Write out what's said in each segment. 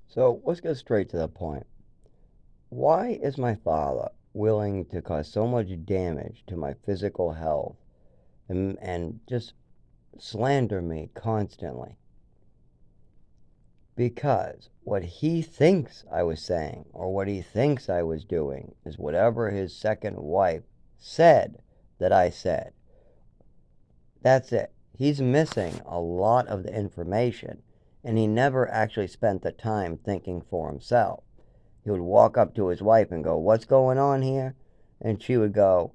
So let's go straight to the point. Why is my father willing to cause so much damage to my physical health and just slander me constantly? Because what he thinks I was saying or what he thinks I was doing is whatever his second wife said that I said. That's it. He's missing a lot of the information, and he never actually spent the time thinking for himself. He would walk up to his wife and go, "What's going on here?" And she would go,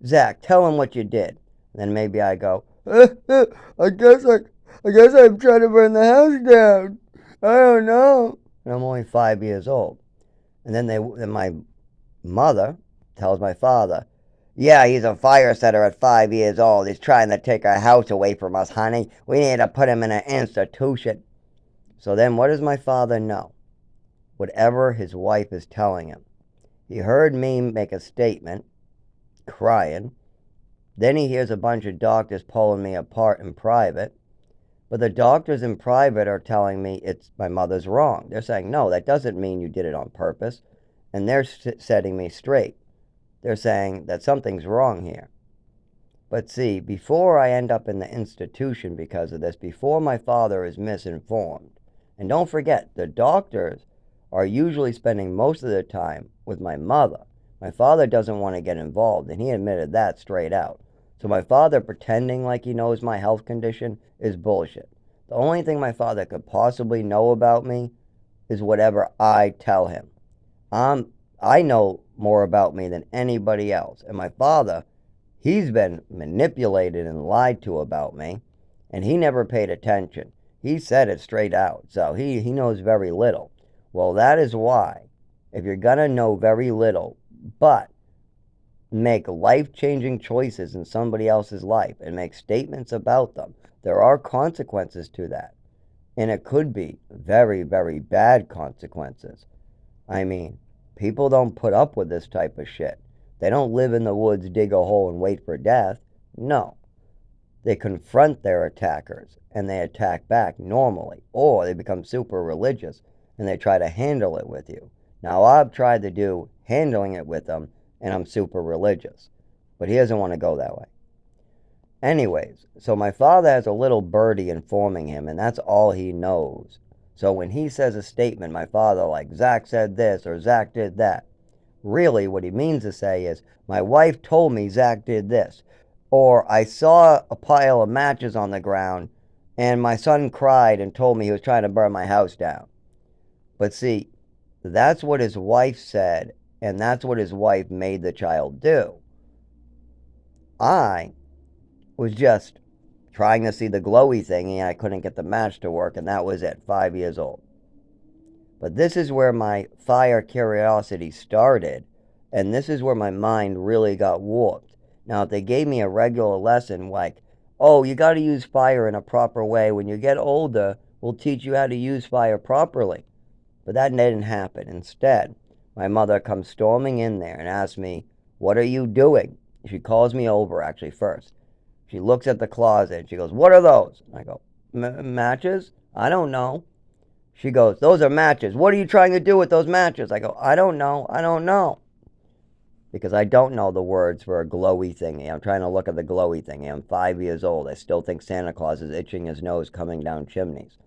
"Zach, tell him what you did." And then maybe I go, I guess I guess I'm trying to burn the house down. I don't know. And I'm only 5 years old. And then my mother tells my father, "Yeah, he's a fire setter at 5 years old. He's trying to take our house away from us, honey. We need to put him in an institution." So then what does my father know? Whatever his wife is telling him. He heard me make a statement, crying. Then he hears a bunch of doctors pulling me apart in private. But the doctors in private are telling me it's my mother's wrong. They're saying, "No, that doesn't mean you did it on purpose." And they're setting me straight. They're saying that something's wrong here. But see, before I end up in the institution because of this, before my father is misinformed, and don't forget, the doctors are usually spending most of their time with my mother. My father doesn't want to get involved, and he admitted that straight out. So my father pretending like he knows my health condition is bullshit. The only thing my father could possibly know about me is whatever I tell him. I know more about me than anybody else. And my father, he's been manipulated and lied to about me, and he never paid attention. He said it straight out. So he knows very little. Well, that is why, if you're going to know very little, but make life changing choices in somebody else's life and make statements about them, there are consequences to that. And it could be very, very bad consequences. I mean, people don't put up with this type of shit. They don't live in the woods, dig a hole, and wait for death. No. They confront their attackers and they attack back normally. Or they become super religious and they try to handle it with you. Now, I've tried to do handling it with them and I'm super religious. But he doesn't want to go that way. Anyways, so my father has a little birdie informing him, and that's all he knows. So when he says a statement, my father, like, "Zach said this or Zach did that," really what he means to say is, "My wife told me Zach did this," or "I saw a pile of matches on the ground and my son cried and told me he was trying to burn my house down." But see, that's what his wife said, and that's what his wife made the child do. I was just trying to see the glowy thing and I couldn't get the match to work, and that was at 5 years old. But this is where my fire curiosity started, and this is where my mind really got warped. Now, if they gave me a regular lesson like, "Oh, you got to use fire in a proper way. When you get older, we'll teach you how to use fire properly." But that didn't happen. Instead, my mother comes storming in there and asks me, "What are you doing?" She calls me over actually first. She looks at the closet and she goes, "What are those?" I go, "Matches? I don't know." She goes, "Those are matches. What are you trying to do with those matches?" I go, "I don't know. I don't know." Because I don't know the words for a glowy thingy. I'm trying to look at the glowy thingy. I'm 5 years old. I still think Santa Claus is itching his nose coming down chimneys.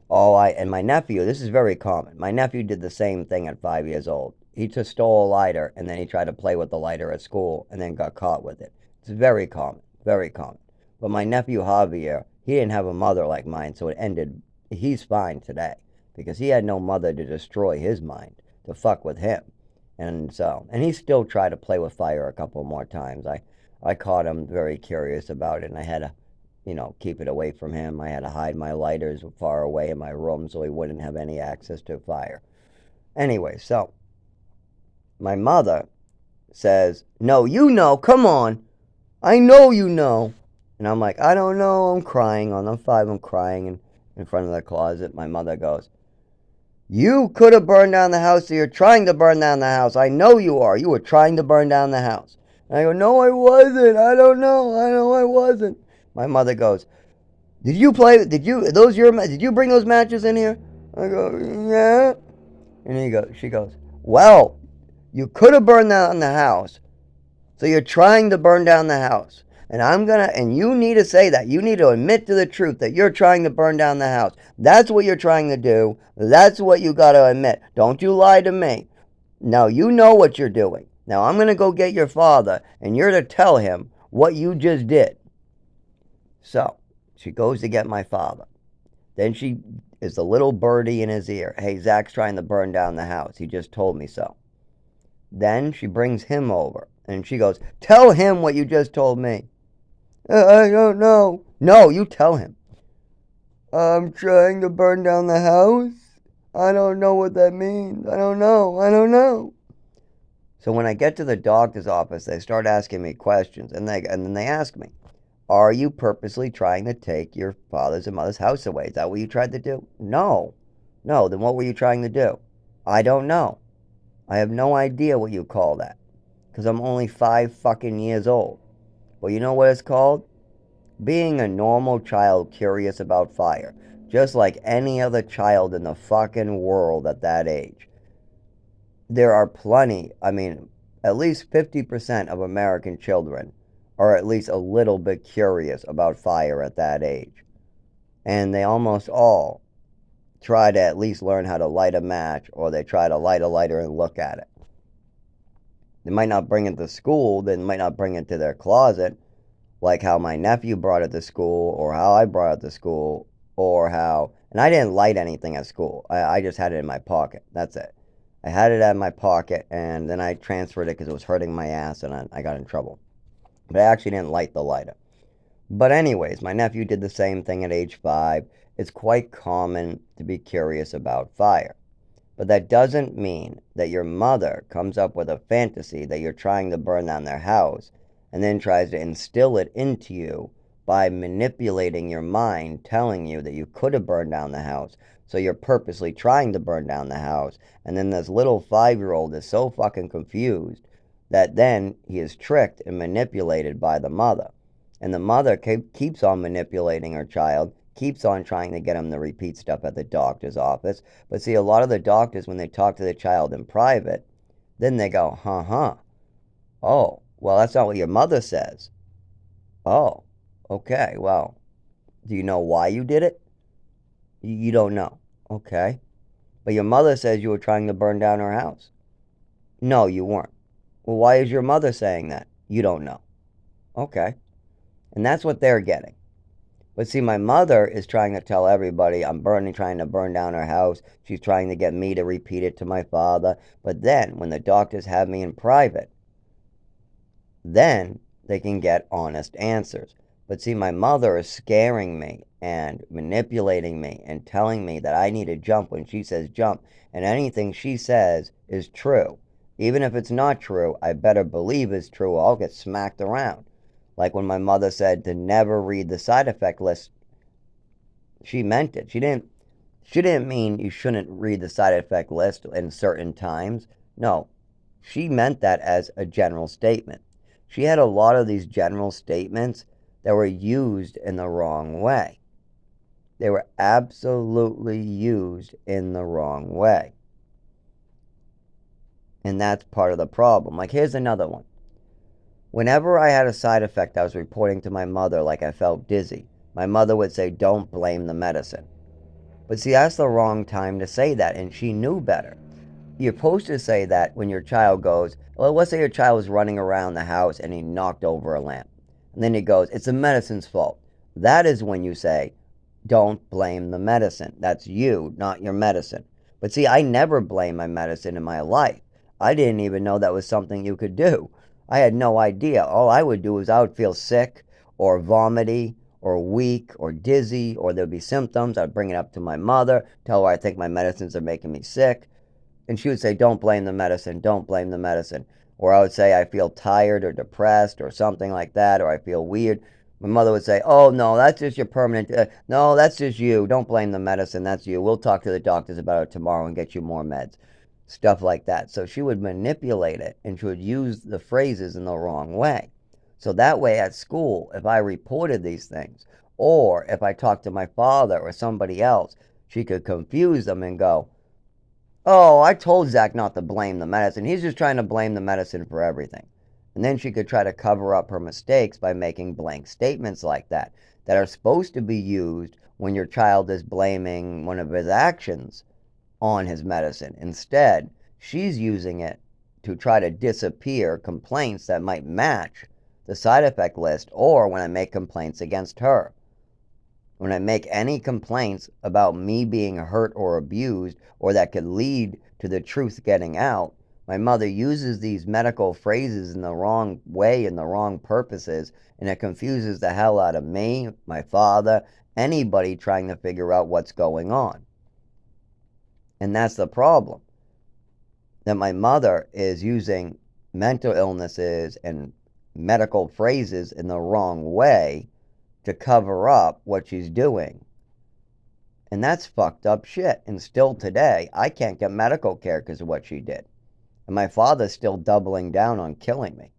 And my nephew, this is very common. My nephew did the same thing at 5 years old. He just stole a lighter and then he tried to play with the lighter at school and then got caught with it. It's very common, very common. But my nephew Javier, he didn't have a mother like mine, so it ended. He's fine today because he had no mother to destroy his mind, to fuck with him. And he still tried to play with fire a couple more times. I caught him very curious about it, and I had to keep it away from him. I had to hide my lighters far away in my room so he wouldn't have any access to fire. Anyway, so my mother says, "No, you know, come on. I know you know." And I'm like, "I don't know." I'm crying. On the five, I'm crying in front of the closet. My mother goes, "You could have burned down the house, so you're trying to burn down the house. I know you are. You were trying to burn down the house." And I go, "No, I wasn't. I don't know. I know I wasn't." My mother goes, "Did you play? Did you bring those matches in here?" I go, yeah. And she goes, well, you could have burned down the house. So you're trying to burn down the house. And you need to say that. You need to admit to the truth that you're trying to burn down the house. That's what you're trying to do. That's what you got to admit. Don't you lie to me. Now you know what you're doing. Now I'm going to go get your father, and you're to tell him what you just did. So she goes to get my father. Then she is the little birdie in his ear. Hey, Zach's trying to burn down the house. He just told me so. Then she brings him over, and she goes, tell him what you just told me. I don't know. No, you tell him. I'm trying to burn down the house. I don't know what that means. I don't know. I don't know. So when I get to the doctor's office, they start asking me questions, and then they ask me, are you purposely trying to take your father's and mother's house away? Is that what you tried to do? No. No, then what were you trying to do? I don't know. I have no idea what you call that. Because I'm only 5 fucking years old. But you know what it's called? Being a normal child curious about fire. Just like any other child in the fucking world at that age. There are plenty, at least 50% of American children are at least a little bit curious about fire at that age. And they almost all try to at least learn how to light a match, or they try to light a lighter and look at it. They might not bring it to school, they might not bring it to their closet, like how my nephew brought it to school, or how I brought it to school, or how, and I didn't light anything at school. I just had it in my pocket. That's it. I had it in my pocket, and then I transferred it because it was hurting my ass, and I got in trouble. But I actually didn't light the lighter. But anyways, my nephew did the same thing at age 5. It's quite common to be curious about fire. But that doesn't mean that your mother comes up with a fantasy that you're trying to burn down their house and then tries to instill it into you by manipulating your mind, telling you that you could have burned down the house. So you're purposely trying to burn down the house. And then this little 5-year-old is so fucking confused that then he is tricked and manipulated by the mother. And the mother keeps on manipulating her child, keeps on trying to get him to repeat stuff at the doctor's office. But see, a lot of the doctors, when they talk to the child in private, then they go, oh, well, that's not what your mother says. Oh, okay, well, do you know why you did it? You don't know. Okay. But your mother says you were trying to burn down her house. No, you weren't. Well, why is your mother saying that? You don't know. Okay. And that's what they're getting. But see, my mother is trying to tell everybody trying to burn down her house. She's trying to get me to repeat it to my father. But then, when the doctors have me in private, then they can get honest answers. But see, my mother is scaring me and manipulating me and telling me that I need to jump when she says jump. And anything she says is true. Even if it's not true, I better believe it's true or I'll get smacked around. Like when my mother said to never read the side effect list, she meant it. She didn't mean you shouldn't read the side effect list in certain times. No, she meant that as a general statement. She had a lot of these general statements that were used in the wrong way. They were absolutely used in the wrong way. And that's part of the problem. Like, here's another one. Whenever I had a side effect, I was reporting to my mother like I felt dizzy. My mother would say, don't blame the medicine. But see, that's the wrong time to say that, and she knew better. You're supposed to say that when your child goes, well, let's say your child was running around the house and he knocked over a lamp. And then he goes, it's the medicine's fault. That is when you say, don't blame the medicine. That's you, not your medicine. But see, I never blamed my medicine in my life. I didn't even know that was something you could do. I had no idea. All I would do is I would feel sick or vomity or weak or dizzy, or there'd be symptoms. I'd bring it up to my mother, tell her I think my medicines are making me sick. And she would say, don't blame the medicine, don't blame the medicine. Or I would say I feel tired or depressed or something like that, or I feel weird. My mother would say, oh, no, that's just your permanent, no, that's just you. Don't blame the medicine, that's you. We'll talk to the doctors about it tomorrow and get you more meds. Stuff like that. So she would manipulate it, and she would use the phrases in the wrong way. So that way at school, if I reported these things, or if I talked to my father or somebody else, she could confuse them and go, oh, I told Zach not to blame the medicine. He's just trying to blame the medicine for everything. And then she could try to cover up her mistakes by making blank statements like that are supposed to be used when your child is blaming one of his actions on his medicine. Instead, she's using it to try to disappear complaints that might match the side effect list, or when I make complaints against her. When I make any complaints about me being hurt or abused, or that could lead to the truth getting out, my mother uses these medical phrases in the wrong way and the wrong purposes, and it confuses the hell out of me, my father, anybody trying to figure out what's going on. And that's the problem. That my mother is using mental illnesses and medical phrases in the wrong way to cover up what she's doing. And that's fucked up shit. And still today, I can't get medical care because of what she did. And my father's still doubling down on killing me.